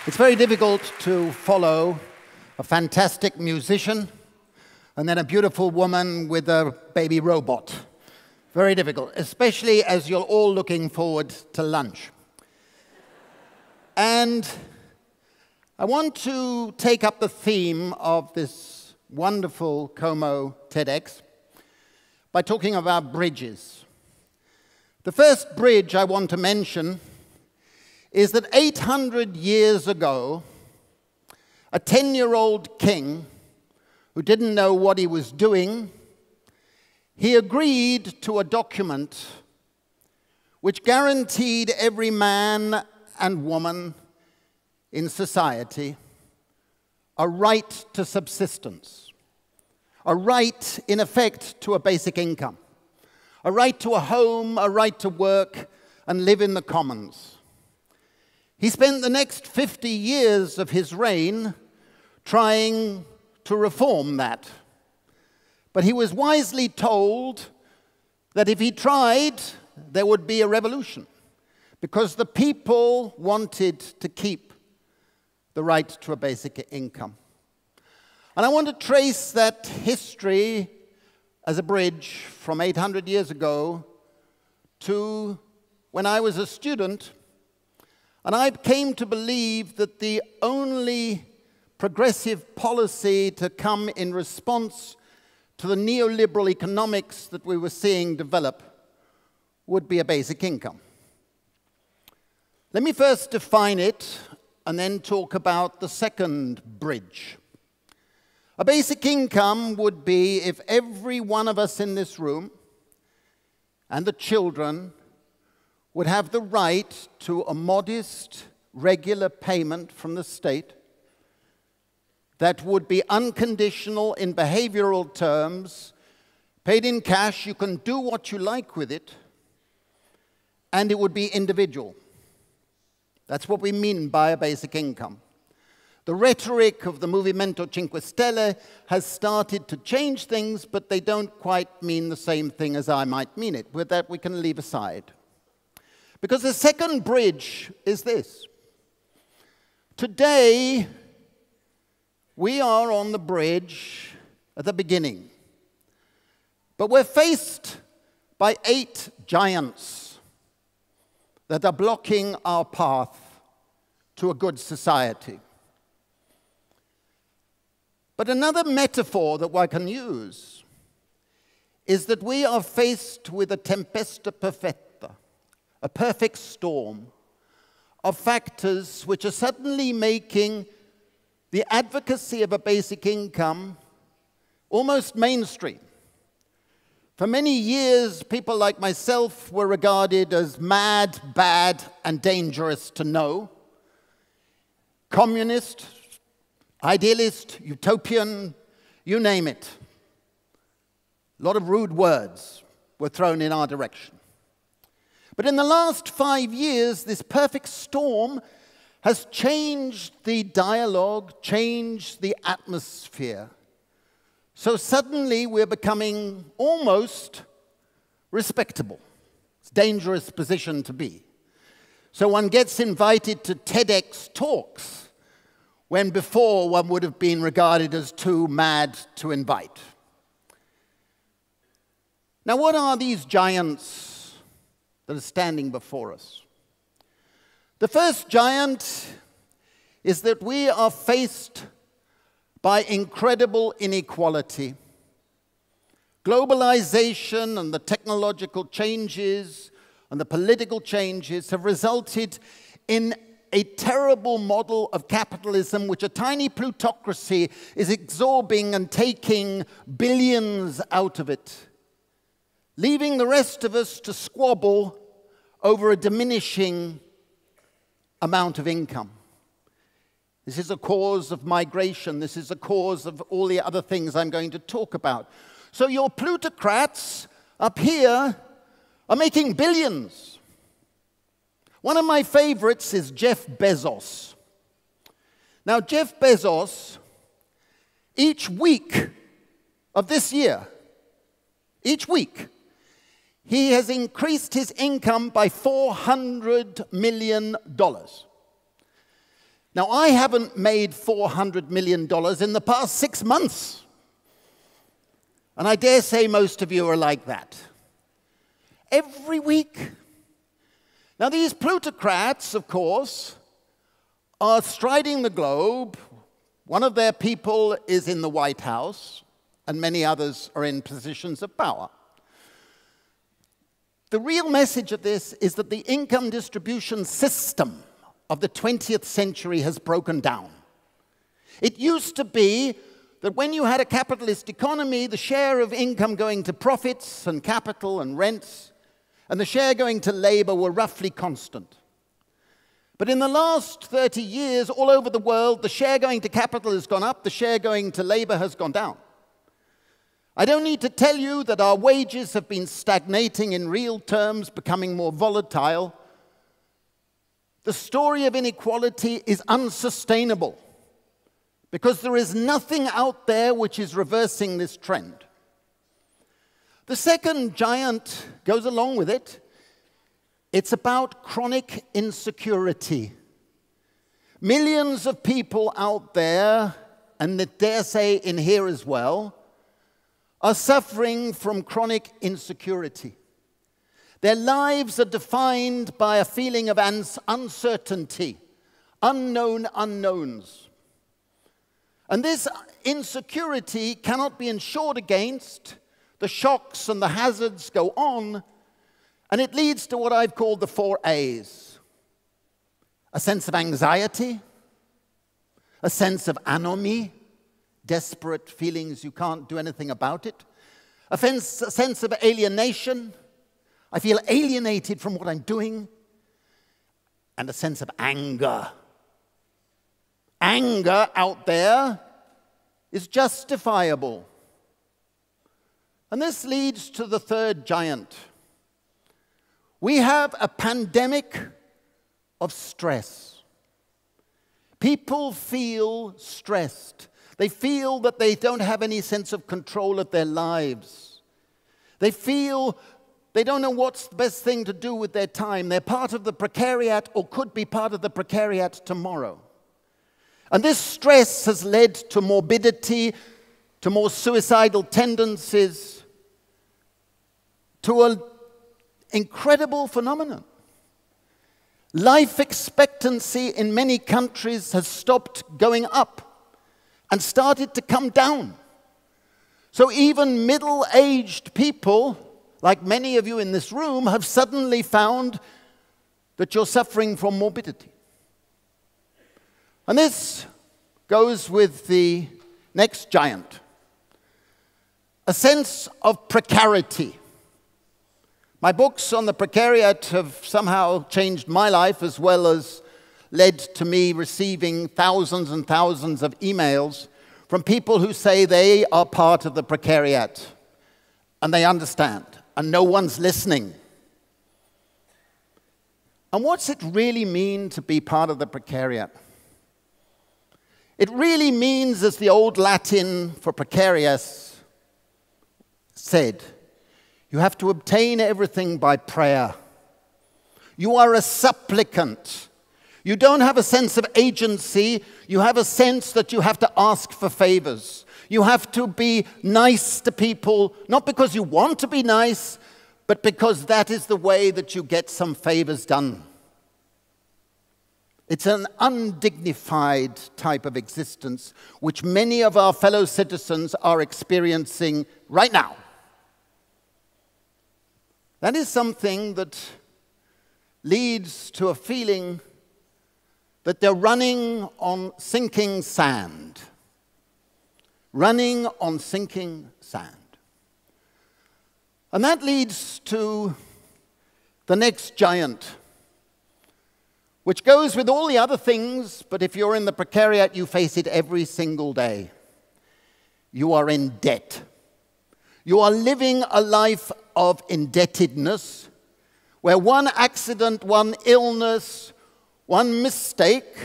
It's very difficult to follow a fantastic musician and then a beautiful woman with a baby robot. Very difficult, especially as you're all looking forward to lunch. And I want to take up the theme of this wonderful Como TEDx by talking about bridges. The first bridge I want to mention is that 800 years ago, a 10-year-old king who didn't know what he was doing, he agreed to a document which guaranteed every man and woman in society a right to subsistence, a right, in effect, to a basic income, a right to a home, a right to work and live in the commons. He spent the next 50 years of his reign trying to reform that. But he was wisely told that if he tried, there would be a revolution, because the people wanted to keep the right to a basic income. And I want to trace that history as a bridge from 800 years ago to when I was a student. And I came to believe that the only progressive policy to come in response to the neoliberal economics that we were seeing develop would be a basic income. Let me first define it and then talk about the second bridge. A basic income would be if every one of us in this room and the children would have the right to a modest, regular payment from the state that would be unconditional in behavioral terms, paid in cash, you can do what you like with it, and it would be individual. That's what we mean by a basic income. The rhetoric of the Movimento Cinque Stelle has started to change things, but they don't quite mean the same thing as I might mean it. With that, we can leave aside. Because the second bridge is this. Today, we are on the bridge at the beginning. But we're faced by 8 giants that are blocking our path to a good society. But another metaphor that one can use is that we are faced with a tempesta perfetta, a perfect storm of factors which are suddenly making the advocacy of a basic income almost mainstream. For many years, people like myself were regarded as mad, bad, and dangerous to know. Communist, idealist, utopian, you name it. A lot of rude words were thrown in our direction. But in the last 5 years, this perfect storm has changed the dialogue, changed the atmosphere. So suddenly we're becoming almost respectable. It's a dangerous position to be. So one gets invited to TEDx talks when before one would have been regarded as too mad to invite. Now, what are these giants that are standing before us? The first giant is that we are faced by incredible inequality. Globalization and the technological changes and the political changes have resulted in a terrible model of capitalism which a tiny plutocracy is absorbing and taking billions out of it, leaving the rest of us to squabble over a diminishing amount of income. This is a cause of migration. This is a cause of all the other things I'm going to talk about. So your plutocrats up here are making billions. One of my favorites is Jeff Bezos. Now, Jeff Bezos, each week of this year, each week, he has increased his income by $400 million. Now, I haven't made $400 million in the past 6 months. And I dare say most of you are like that. Every week. Now, these plutocrats, of course, are striding the globe. One of their people is in the White House, and many others are in positions of power. The real message of this is that the income distribution system of the 20th century has broken down. It used to be that when you had a capitalist economy, the share of income going to profits and capital and rents and the share going to labor were roughly constant. But in the last 30 years, all over the world, the share going to capital has gone up, the share going to labor has gone down. I don't need to tell you that our wages have been stagnating in real terms, becoming more volatile. The story of inequality is unsustainable because there is nothing out there which is reversing this trend. The second giant goes along with it. It's about chronic insecurity. Millions of people out there, and I dare say in here as well, are suffering from chronic insecurity. Their lives are defined by a feeling of uncertainty, unknown unknowns. And this insecurity cannot be insured against. The shocks and the hazards go on, and it leads to what I've called the 4 A's. A sense of anxiety, a sense of anomie, desperate feelings you can't do anything about it, a sense of alienation, I feel alienated from what I'm doing, and a sense of anger. Anger out there is justifiable. And this leads to the third giant. We have a pandemic of stress. People feel stressed. They feel that they don't have any sense of control of their lives. They feel they don't know what's the best thing to do with their time. They're part of the precariat or could be part of the precariat tomorrow. And this stress has led to morbidity, to more suicidal tendencies, to an incredible phenomenon. Life expectancy in many countries has stopped going up and started to come down. So even middle-aged people, like many of you in this room, have suddenly found that you're suffering from morbidity. And this goes with the next giant, a sense of precarity. My books on the precariat have somehow changed my life, as well as led to me receiving thousands and thousands of emails from people who say they are part of the precariat and they understand, and no one's listening. And what's it really mean to be part of the precariat? It really means, as the old Latin for precarious said, you have to obtain everything by prayer. You are a supplicant. You don't have a sense of agency. You have a sense that you have to ask for favors. You have to be nice to people, not because you want to be nice, but because that is the way that you get some favors done. It's an undignified type of existence which many of our fellow citizens are experiencing right now. That is something that leads to a feeling that they're running on sinking sand. Running on sinking sand. And that leads to the next giant, which goes with all the other things, but if you're in the precariat, you face it every single day. You are in debt. You are living a life of indebtedness, where one accident, one illness, one mistake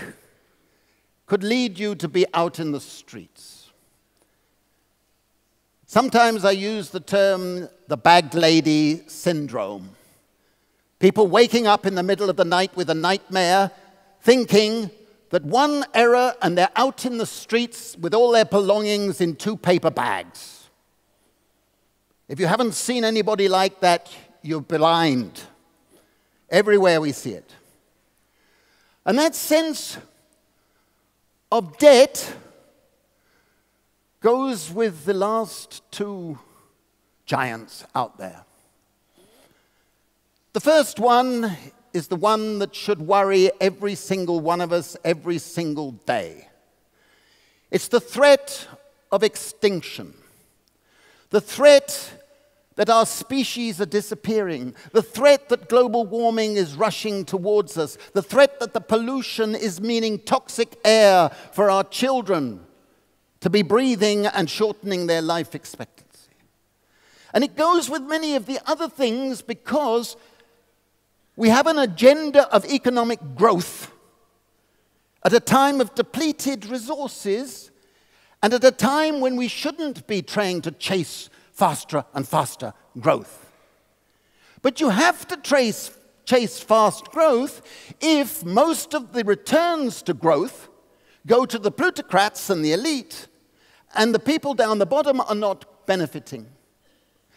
could lead you to be out in the streets. Sometimes I use the term the bagged lady syndrome. People waking up in the middle of the night with a nightmare, thinking that one error and they're out in the streets with all their belongings in 2 paper bags. If you haven't seen anybody like that, you're blind. Everywhere we see it. And that sense of debt goes with the last 2 giants out there. The first one is the one that should worry every single one of us every single day. It's the threat of extinction. The threat that our species are disappearing. The threat that global warming is rushing towards us. The threat that the pollution is meaning toxic air for our children to be breathing and shortening their life expectancy. And it goes with many of the other things because we have an agenda of economic growth at a time of depleted resources and at a time when we shouldn't be trying to chase faster and faster growth. But you have to chase fast growth if most of the returns to growth go to the plutocrats and the elite, and the people down the bottom are not benefiting.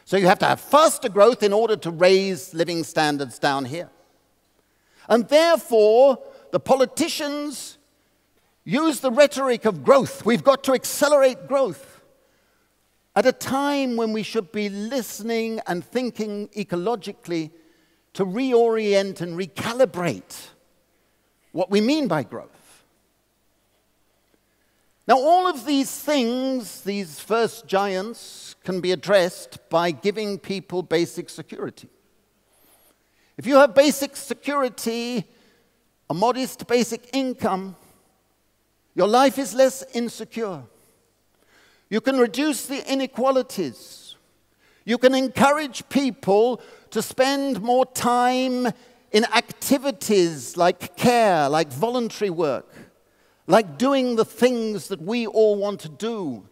So you have to have faster growth in order to raise living standards down here. And therefore, the politicians use the rhetoric of growth. We've got to accelerate growth at a time when we should be listening and thinking ecologically to reorient and recalibrate what we mean by growth. Now, all of these things, these first giants, can be addressed by giving people basic security. If you have basic security, a modest basic income, your life is less insecure. You can reduce the inequalities. You can encourage people to spend more time in activities like care, like voluntary work, like doing the things that we all want to do,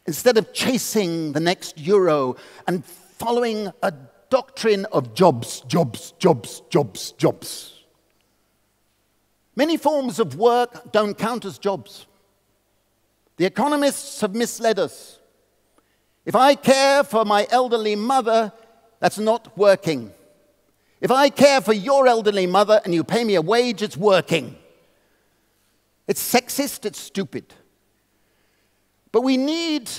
instead of chasing the next euro and following a doctrine of jobs, jobs, jobs, jobs, jobs. Many forms of work don't count as jobs. The economists have misled us. If I care for my elderly mother, that's not working. If I care for your elderly mother and you pay me a wage, it's working. It's sexist, it's stupid. But we need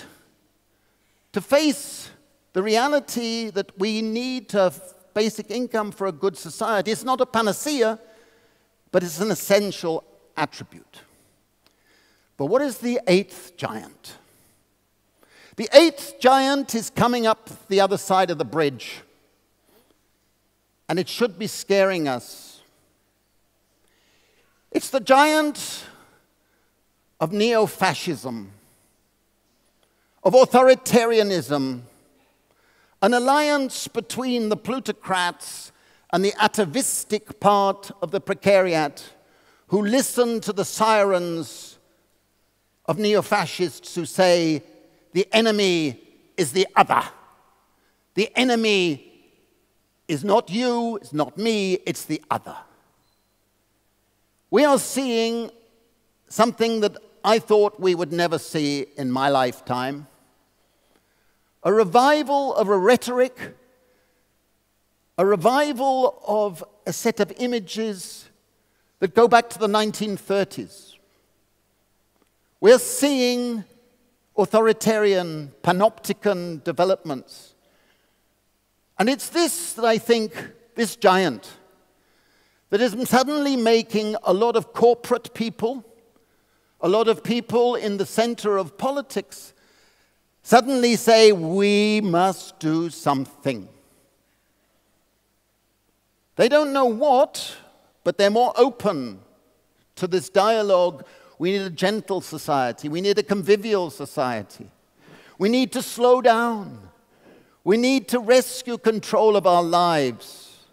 to face the reality that we need to have basic income for a good society. It's not a panacea, but it's an essential attribute. But what is the 8th giant? The 8th giant is coming up the other side of the bridge, and it should be scaring us. It's the giant of neo-fascism, of authoritarianism, an alliance between the plutocrats and the atavistic part of the precariat who listen to the sirens of neo-fascists who say, the enemy is the other. The enemy is not you, it's not me, it's the other. We are seeing something that I thought we would never see in my lifetime. A revival of a rhetoric, a revival of a set of images that go back to the 1930s. We're seeing authoritarian, panopticon developments. And it's this that I think, this giant, that is suddenly making a lot of corporate people, a lot of people in the center of politics, suddenly say, we must do something. They don't know what, but they're more open to this dialogue. We need a gentle society. We need a convivial society. We need to slow down. We need to rescue control of our lives,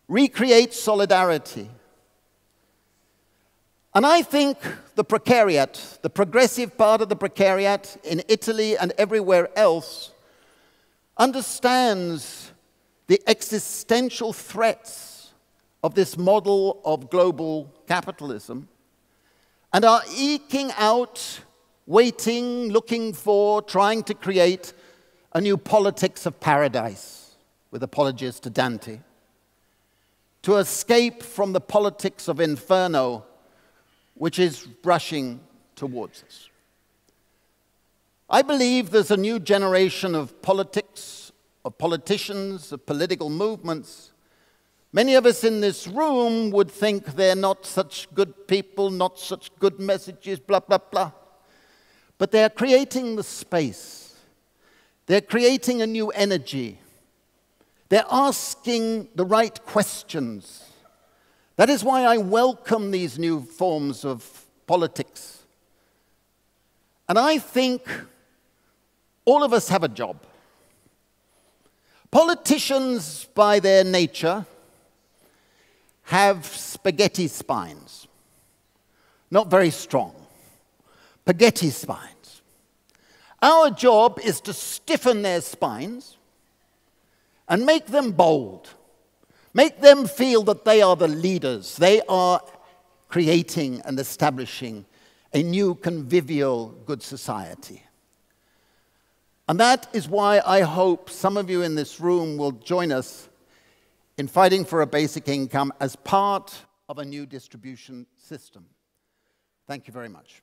recreate solidarity. And I think the precariat, the progressive part of the precariat in Italy and everywhere else, understands the existential threats of this model of global capitalism and are eking out, waiting, looking for, trying to create a new politics of paradise, with apologies to Dante, to escape from the politics of inferno, which is rushing towards us. I believe there's a new generation of politics, of politicians, of political movements. Many of us in this room would think they're not such good people, not such good messages, blah, blah, blah. But they're creating the space. They're creating a new energy. They're asking the right questions. That is why I welcome these new forms of politics. And I think all of us have a job. Politicians, by their nature, have spaghetti spines. Not very strong. Spaghetti spines. Our job is to stiffen their spines and make them bold. Make them feel that they are the leaders. They are creating and establishing a new convivial good society. And that is why I hope some of you in this room will join us in fighting for a basic income as part of a new distribution system. Thank you very much.